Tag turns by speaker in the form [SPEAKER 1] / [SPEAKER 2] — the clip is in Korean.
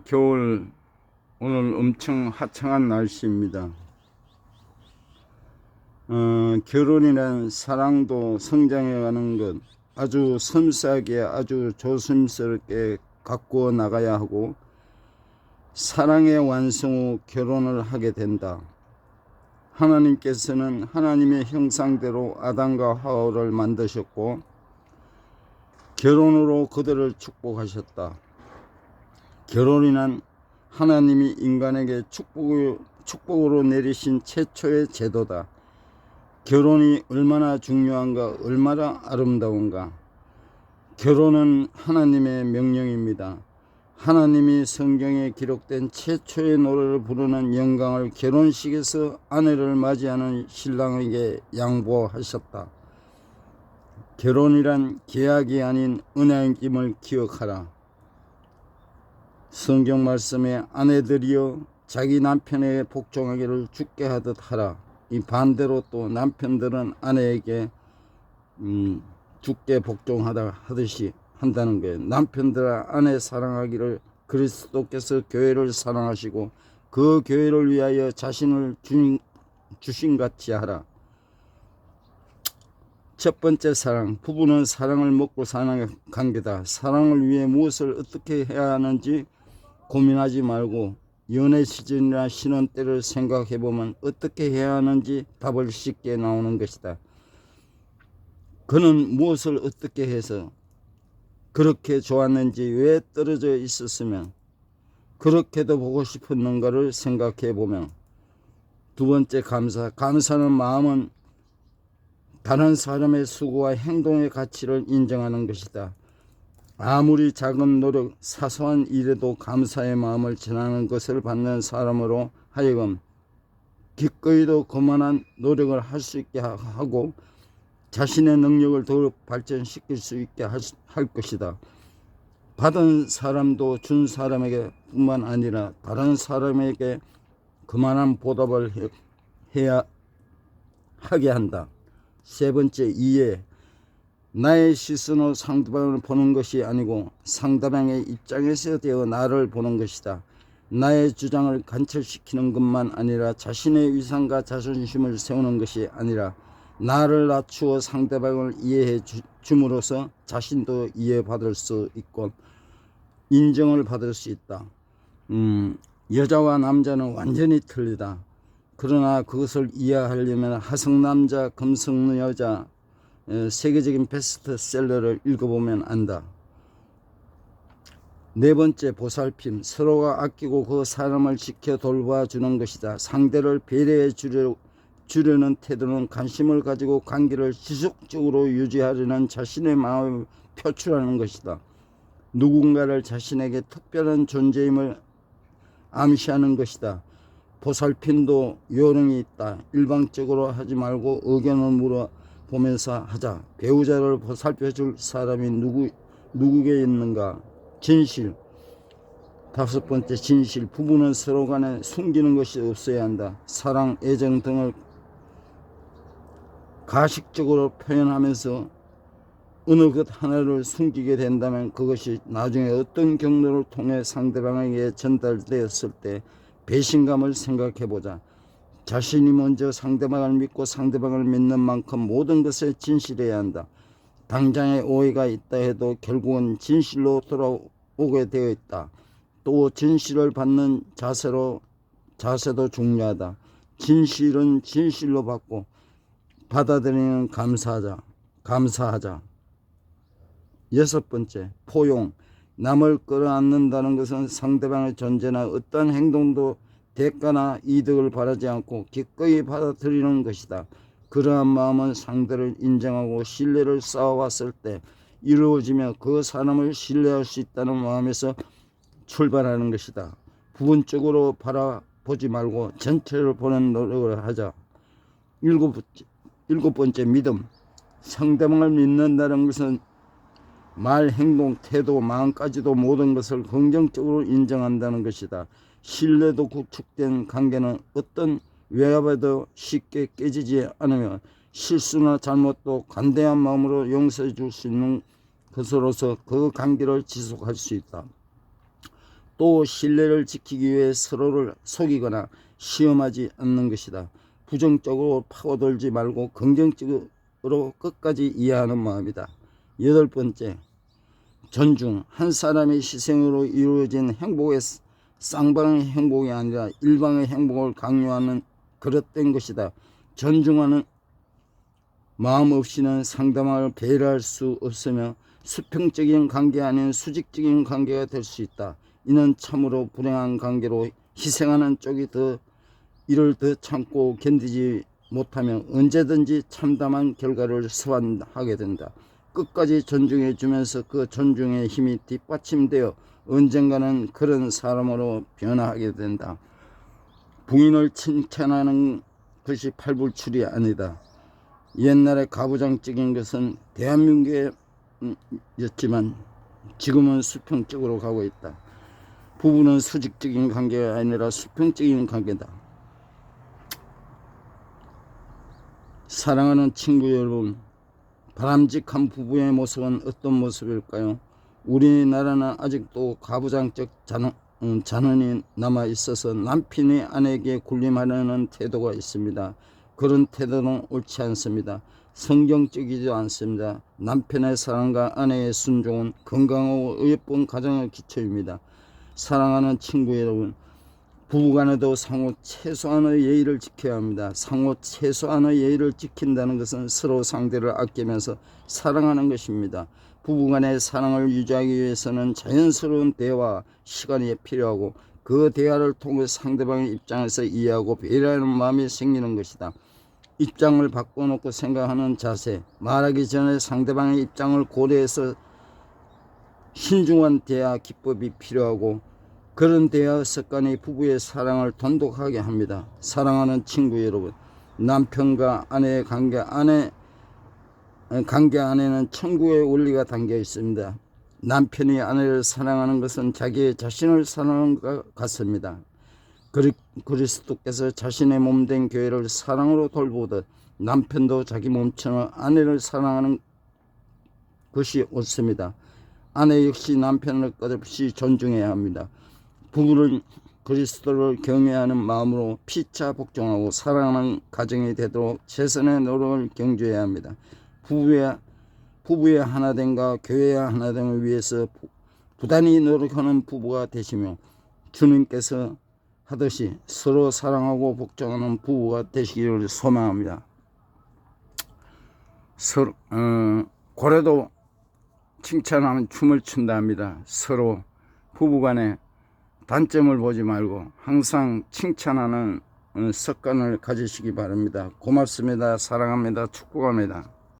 [SPEAKER 1] 겨울 오늘 엄청 화창한 날씨입니다. 결혼이란 사랑도 성장해가는 것, 아주 섬세하게 아주 조심스럽게 가꾸어 나가야 하고, 사랑의 완성 후 결혼을 하게 된다. 하나님께서는 하나님의 형상대로 아담과 하와를 만드셨고 결혼으로 그들을 축복하셨다. 결혼이란 하나님이 인간에게 축복으로 내리신 최초의 제도다. 결혼이 얼마나 중요한가, 얼마나 아름다운가. 결혼은 하나님의 명령입니다. 하나님이 성경에 기록된 최초의 노래를 부르는 영광을 결혼식에서 아내를 맞이하는 신랑에게 양보하셨다. 결혼이란 계약이 아닌 은혜임을 기억하라. 성경 말씀에 아내들이여 자기 남편에게 복종하기를 주께 하듯 하라. 이 반대로 또 남편들은 아내에게 주께 복종하다 하듯이 한다는 거예요. 남편들아 아내 사랑하기를 그리스도께서 교회를 사랑하시고 그 교회를 위하여 자신을 주신같이 하라. 첫 번째 사랑, 부부는 사랑을 먹고 사는 관계다. 사랑을 위해 무엇을 어떻게 해야 하는지 고민하지 말고 연애 시즌이나 신혼 때를 생각해 보면 어떻게 해야 하는지 답을 쉽게 나오는 것이다. 그는 무엇을 어떻게 해서 그렇게 좋았는지, 왜 떨어져 있었으면 그렇게도 보고 싶었는가를 생각해 보면, 두 번째 감사는 마음은 다른 사람의 수고와 행동의 가치를 인정하는 것이다. 아무리 작은 노력, 사소한 일에도 감사의 마음을 전하는 것을 받는 사람으로 하여금 기꺼이도 그만한 노력을 할 수 있게 하고 자신의 능력을 더욱 발전시킬 수 있게 할 것이다. 받은 사람도 준 사람에게 뿐만 아니라 다른 사람에게 그만한 보답을 해야 하게 한다. 세 번째, 이해. 나의 시선으로 상대방을 보는 것이 아니고 상대방의 입장에서 되어 나를 보는 것이다. 나의 주장을 관철시키는 것만 아니라 자신의 위상과 자존심을 세우는 것이 아니라 나를 낮추어 상대방을 이해해 줌으로써 자신도 이해받을 수 있고 인정을 받을 수 있다. 여자와 남자는 완전히 틀리다. 그러나 그것을 이해하려면 하성남자 금성여자 세계적인 베스트셀러를 읽어보면 안다. 네 번째, 보살핌. 서로가 아끼고 그 사람을 지켜 돌봐주는 것이다. 상대를 배려해 주려는 태도는 관심을 가지고 관계를 지속적으로 유지하려는 자신의 마음을 표출하는 것이다. 누군가를 자신에게 특별한 존재임을 암시하는 것이다. 보살핌도 요령이 있다. 일방적으로 하지 말고 의견을 물어보면서 하자. 배우자를 보살펴줄 사람이 누구게 있는가? 진실. 다섯 번째, 진실. 부부는 서로 간에 숨기는 것이 없어야 한다. 사랑, 애정 등을 가식적으로 표현하면서 어느 것 하나를 숨기게 된다면 그것이 나중에 어떤 경로를 통해 상대방에게 전달되었을 때 배신감을 생각해보자. 자신이 먼저 상대방을 믿고 상대방을 믿는 만큼 모든 것에 진실해야 한다. 당장의 오해가 있다 해도 결국은 진실로 돌아오게 되어 있다. 또 진실을 받는 자세도 중요하다. 진실은 진실로 받고 받아들이는 감사하자. 여섯 번째, 포용. 남을 끌어안는다는 것은 상대방의 존재나 어떤 행동도 대가나 이득을 바라지 않고 기꺼이 받아들이는 것이다. 그러한 마음은 상대를 인정하고 신뢰를 쌓아왔을 때 이루어지며 그 사람을 신뢰할 수 있다는 마음에서 출발하는 것이다. 부분적으로 바라보지 말고 전체를 보는 노력을 하자. 일곱 번째, 믿음. 상대방을 믿는다는 것은 말, 행동, 태도, 마음까지도 모든 것을 긍정적으로 인정한다는 것이다. 신뢰도 구축된 관계는 어떤 외압에도 쉽게 깨지지 않으며 실수나 잘못도 관대한 마음으로 용서해 줄 수 있는 것으로서 그 관계를 지속할 수 있다. 또 신뢰를 지키기 위해 서로를 속이거나 시험하지 않는 것이다. 부정적으로 파고들지 말고 긍정적으로 끝까지 이해하는 마음이다. 8번째, 존중. 한 사람의 희생으로 이루어진 행복의 쌍방의 행복이 아니라 일방의 행복을 강요하는 그릇된 것이다. 존중하는 마음 없이는 상대방을 배려할 수 없으며 수평적인 관계 아닌 수직적인 관계가 될 수 있다. 이는 참으로 불행한 관계로 희생하는 쪽이 이를 더 참고 견디지 못하면 언제든지 참담한 결과를 소환하게 된다. 끝까지 존중해 주면서 그 존중의 힘이 뒷받침되어 언젠가는 그런 사람으로 변화하게 된다. 부인을 칭찬하는 것이 팔불출이 아니다. 옛날에 가부장적인 것은 대한민국이었지만 지금은 수평적으로 가고 있다. 부부는 수직적인 관계가 아니라 수평적인 관계다. 사랑하는 친구 여러분, 바람직한 부부의 모습은 어떤 모습일까요? 우리나라는 아직도 가부장적 잔언이 남아 있어서 남편이 아내에게 군림하려는 태도가 있습니다. 그런 태도는 옳지 않습니다. 성경적이지 않습니다. 남편의 사랑과 아내의 순종은 건강하고 예쁜 가정의 기초입니다. 사랑하는 친구 여러분, 부부간에도 상호 최소한의 예의를 지켜야 합니다. 상호 최소한의 예의를 지킨다는 것은 서로 상대를 아끼면서 사랑하는 것입니다. 부부간의 사랑을 유지하기 위해서는 자연스러운 대화, 시간이 필요하고 그 대화를 통해 상대방의 입장에서 이해하고 배려하는 마음이 생기는 것이다. 입장을 바꿔놓고 생각하는 자세, 말하기 전에 상대방의 입장을 고려해서 신중한 대화 기법이 필요하고 그런 대화 습관이 부부의 사랑을 돈독하게 합니다. 사랑하는 친구 여러분, 남편과 아내의 관계 안에는 천국의 원리가 담겨 있습니다. 남편이 아내를 사랑하는 것은 자기 자신을 사랑하는 것 같습니다. 그리스도께서 자신의 몸된 교회를 사랑으로 돌보듯 남편도 자기 몸처럼 아내를 사랑하는 것이 옳습니다. 아내 역시 남편을 끝없이 존중해야 합니다. 부부는 그리스도를 경외하는 마음으로 피차 복종하고 사랑하는 가정이 되도록 최선의 노력을 경주해야 합니다. 부부의 하나됨과 교회의 하나됨을 위해서 부단히 노력하는 부부가 되시며 주님께서 하듯이 서로 사랑하고 복종하는 부부가 되시기를 소망합니다. 고래도 칭찬하면 춤을 춘다 합니다. 서로 부부간에 단점을 보지 말고 항상 칭찬하는 습관을 가지시기 바랍니다. 고맙습니다. 사랑합니다. 축복합니다.